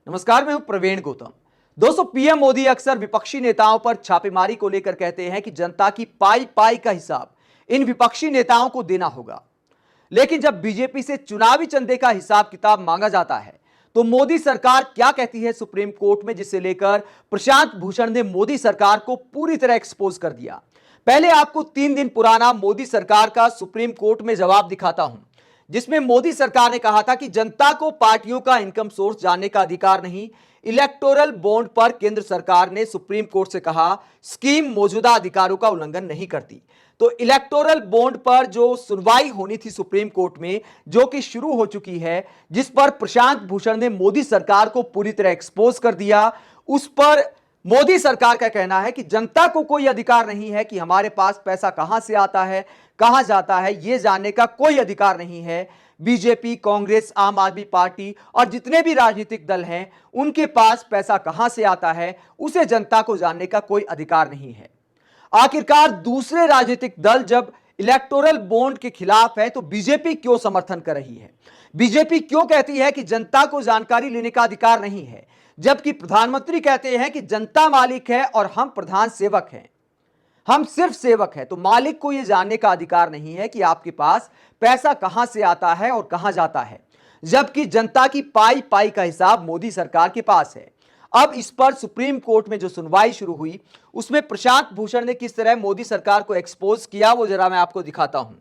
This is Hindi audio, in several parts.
नमस्कार, मैं हूं प्रवीण गौतम। दोस्तों, पीएम मोदी अक्सर विपक्षी नेताओं पर छापेमारी को लेकर कहते हैं कि जनता की पाई पाई का हिसाब इन विपक्षी नेताओं को देना होगा। लेकिन जब बीजेपी से चुनावी चंदे का हिसाब किताब मांगा जाता है तो मोदी सरकार क्या कहती है सुप्रीम कोर्ट में, जिसे लेकर प्रशांत भूषण ने मोदी सरकार को पूरी तरह एक्सपोज कर दिया। पहले आपको 3 दिन पुराना मोदी सरकार का सुप्रीम कोर्ट में जवाब दिखाता हूं, जिसमें मोदी सरकार ने कहा था कि जनता को पार्टियों का इनकम सोर्स जानने का अधिकार नहीं। इलेक्टोरल बॉन्ड पर केंद्र सरकार ने सुप्रीम कोर्ट से कहा स्कीम मौजूदा अधिकारों का उल्लंघन नहीं करती। तो इलेक्टोरल बॉन्ड पर जो सुनवाई होनी थी सुप्रीम कोर्ट में, जो कि शुरू हो चुकी है, जिस पर प्रशांत भूषण ने मोदी सरकार को पूरी तरह एक्सपोज कर दिया, उस पर मोदी सरकार का कहना है कि जनता को कोई अधिकार नहीं है कि हमारे पास पैसा कहां से आता है, कहां जाता है, यह जानने का कोई अधिकार नहीं है। बीजेपी, कांग्रेस, आम आदमी पार्टी और जितने भी राजनीतिक दल हैं, उनके पास पैसा कहां से आता है उसे जनता को जानने का कोई अधिकार नहीं है। आखिरकार दूसरे राजनीतिक दल जब इलेक्टोरल बॉन्ड के खिलाफ है तो बीजेपी क्यों समर्थन कर रही है? बीजेपी क्यों कहती है कि जनता को जानकारी लेने का अधिकार नहीं है, जबकि प्रधानमंत्री कहते हैं कि जनता मालिक है और हम प्रधान सेवक हैं, हम सिर्फ सेवक हैं। तो मालिक को यह जानने का अधिकार नहीं है कि आपके पास पैसा कहां से आता है और कहां जाता है, जबकि जनता की पाई पाई का हिसाब मोदी सरकार के पास है। अब इस पर सुप्रीम कोर्ट में जो सुनवाई शुरू हुई, उसमें प्रशांत भूषण ने किस तरह मोदी सरकार को एक्सपोज किया, वो जरा मैं आपको दिखाता हूं।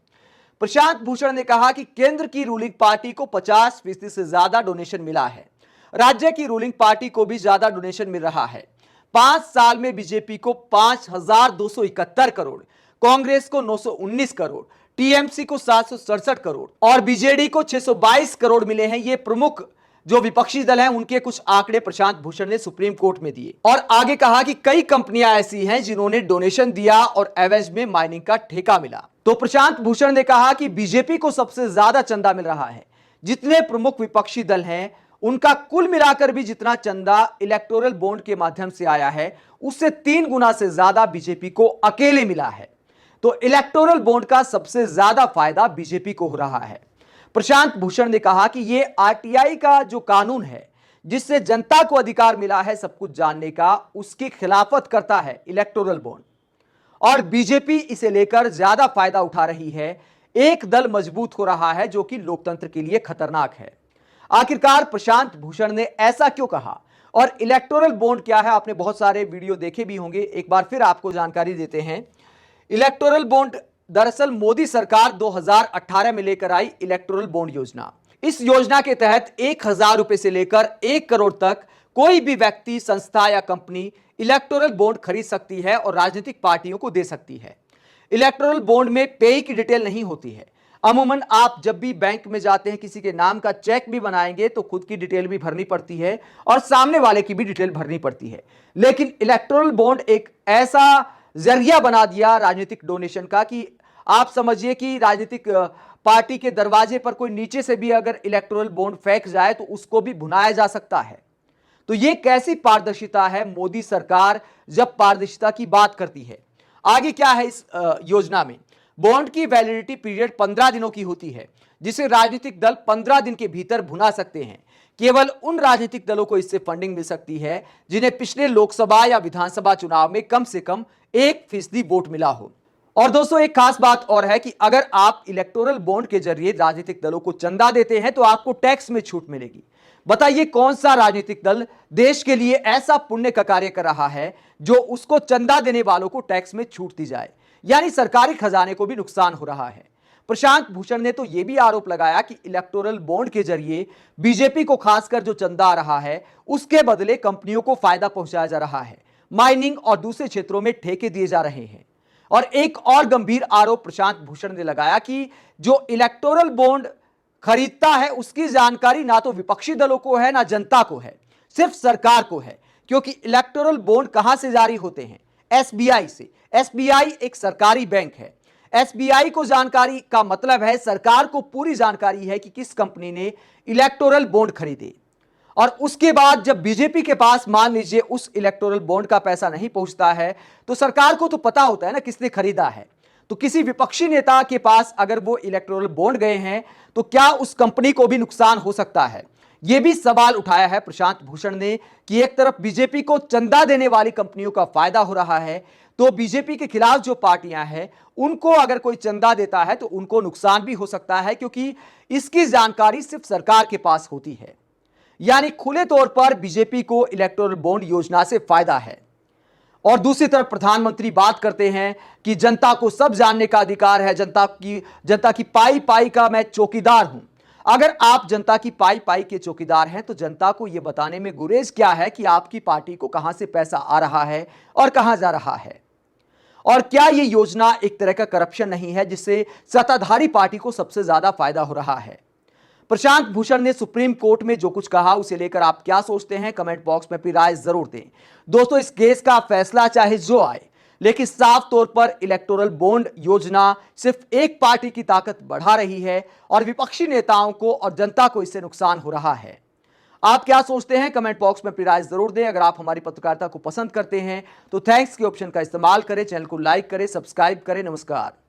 प्रशांत भूषण ने कहा कि केंद्र की रूलिंग पार्टी को 50% से ज्यादा डोनेशन मिला है, राज्य की रूलिंग पार्टी को भी ज्यादा डोनेशन मिल रहा है। 5 साल में बीजेपी को 5271 करोड़, कांग्रेस को 919 करोड़, टीएमसी को 767 करोड़ और बीजेडी को 622 करोड़ मिले हैं। ये प्रमुख जो विपक्षी दल हैं, उनके कुछ आंकड़े प्रशांत भूषण ने सुप्रीम कोर्ट में दिए और आगे कहा कि कई कंपनियां ऐसी हैं जिन्होंने डोनेशन दिया और एवज में माइनिंग का ठेका मिला। तो प्रशांत भूषण ने कहा कि बीजेपी को सबसे ज्यादा चंदा मिल रहा है। जितने प्रमुख विपक्षी दल हैं, उनका कुल मिलाकर भी जितना चंदा इलेक्टोरल बॉन्ड के माध्यम से आया है, उससे 3 गुना से ज्यादा बीजेपी को अकेले मिला है। तो इलेक्टोरल बॉन्ड का सबसे ज्यादा फायदा बीजेपी को हो रहा है। प्रशांत भूषण ने कहा कि यह आरटीआई का जो कानून है, जिससे जनता को अधिकार मिला है सब कुछ जानने का, उसकी खिलाफत करता है इलेक्टोरल बॉन्ड और बीजेपी इसे लेकर ज्यादा फायदा उठा रही है। एक दल मजबूत हो रहा है जो कि लोकतंत्र के लिए खतरनाक है। आखिरकार प्रशांत भूषण ने ऐसा क्यों कहा और इलेक्टोरल बॉन्ड क्या है? आपने बहुत सारे वीडियो देखे भी होंगे, एक बार फिर आपको जानकारी देते हैं। इलेक्टोरल बॉन्ड दरअसल मोदी सरकार 2018 में लेकर आई इलेक्टोरल बॉन्ड योजना। इस योजना के तहत 1000 रुपए से लेकर 1 करोड़ तक कोई भी व्यक्ति, संस्था या कंपनी इलेक्टोरल बॉन्ड खरीद सकती है और राजनीतिक पार्टियों को दे सकती है। इलेक्टोरल बॉन्ड में पेय की डिटेल नहीं होती है। अमूमन आप जब भी बैंक में जाते हैं, किसी के नाम का चेक भी बनाएंगे तो खुद की डिटेल भी भरनी पड़ती है और सामने वाले की भी डिटेल भरनी पड़ती है। लेकिन इलेक्टोरल बॉन्ड एक ऐसा जरिया बना दिया राजनीतिक डोनेशन का कि आप समझिए कि राजनीतिक पार्टी के दरवाजे पर कोई नीचे से भी अगर इलेक्टोरल बॉन्ड फेंक जाए तो उसको भी भुनाया जा सकता है। तो यह कैसी पारदर्शिता है मोदी सरकार जब पारदर्शिता की बात करती है। आगे क्या है इस योजना में? बॉन्ड की वैलिडिटी पीरियड 15 दिनों की होती है, जिसे राजनीतिक दल 15 दिन के भीतर भुना सकते हैं। केवल उन राजनीतिक दलों को इससे फंडिंग मिल सकती है जिन्हें पिछले लोकसभा या विधानसभा चुनाव में कम से कम 1% वोट मिला हो। और दोस्तों, एक खास बात और है कि अगर आप इलेक्टोरल बॉन्ड के जरिए राजनीतिक दलों को चंदा देते हैं तो आपको टैक्स में छूट मिलेगी। बताइए कौन सा राजनीतिक दल देश के लिए ऐसा पुण्य का कार्य कर रहा है जो उसको चंदा देने वालों को टैक्स में छूट दी जाए, यानी सरकारी खजाने को भी नुकसान हो रहा है। प्रशांत भूषण ने तो यह भी आरोप लगाया कि इलेक्टोरल बॉन्ड के जरिए बीजेपी को खासकर जो चंदा आ रहा है, उसके बदले कंपनियों को फायदा पहुंचाया जा रहा है। माइनिंग और दूसरे क्षेत्रों में ठेके दिए जा रहे हैं। और एक और गंभीर आरोप प्रशांत भूषण ने लगाया कि जो इलेक्टोरल बॉन्ड खरीदता है उसकी जानकारी ना तो विपक्षी दलों को है ना जनता को है, सिर्फ सरकार को है। क्योंकि इलेक्टोरल बॉन्ड कहां से जारी होते हैं? एसबीआई से। एसबीआई एक सरकारी बैंक है। एसबीआई को जानकारी का मतलब है सरकार को पूरी जानकारी है कि किस कंपनी ने इलेक्टोरल बॉन्ड खरीदे। और उसके बाद जब बीजेपी के पास मान लीजिए उस इलेक्टोरल बॉन्ड का पैसा नहीं पहुंचता है तो सरकार को तो पता होता है ना किसने खरीदा है। तो किसी विपक्षी नेता के पास अगर वो इलेक्टोरल बॉन्ड गए हैं तो क्या उस कंपनी को भी नुकसान हो सकता है। यह भी सवाल उठाया है प्रशांत भूषण ने कि एक तरफ बीजेपी को चंदा देने वाली कंपनियों का फायदा हो रहा है, तो बीजेपी के खिलाफ जो पार्टियां हैं उनको अगर कोई चंदा देता है तो उनको नुकसान भी हो सकता है, क्योंकि इसकी जानकारी सिर्फ सरकार के पास होती है। यानी खुले तौर पर बीजेपी को इलेक्टोरल बॉन्ड योजना से फायदा है। और दूसरी तरफ प्रधानमंत्री बात करते हैं कि जनता को सब जानने का अधिकार है, जनता की पाई पाई का मैं चौकीदार हूं। अगर आप जनता की पाई पाई के चौकीदार हैं तो जनता को यह बताने में गुरेज क्या है कि आपकी पार्टी को कहां से पैसा आ रहा है और कहां जा रहा है, और क्या यह योजना एक तरह का करप्शन नहीं है जिससे सत्ताधारी पार्टी को सबसे ज्यादा फायदा हो रहा है। प्रशांत भूषण ने सुप्रीम कोर्ट में जो कुछ कहा उसे लेकर आप क्या सोचते हैं, कमेंट बॉक्स में अपनी राय जरूर दें। दोस्तों, इस केस का फैसला चाहे जो आए, लेकिन साफ तौर पर इलेक्टोरल बॉन्ड योजना सिर्फ एक पार्टी की ताकत बढ़ा रही है और विपक्षी नेताओं को और जनता को इससे नुकसान हो रहा है। आप क्या सोचते हैं, कमेंट बॉक्स में अपनी राय जरूर दें। अगर आप हमारी पत्रकारिता को पसंद करते हैं तो थैंक्स के ऑप्शन का इस्तेमाल करें, चैनल को लाइक करें, सब्सक्राइब करें। नमस्कार।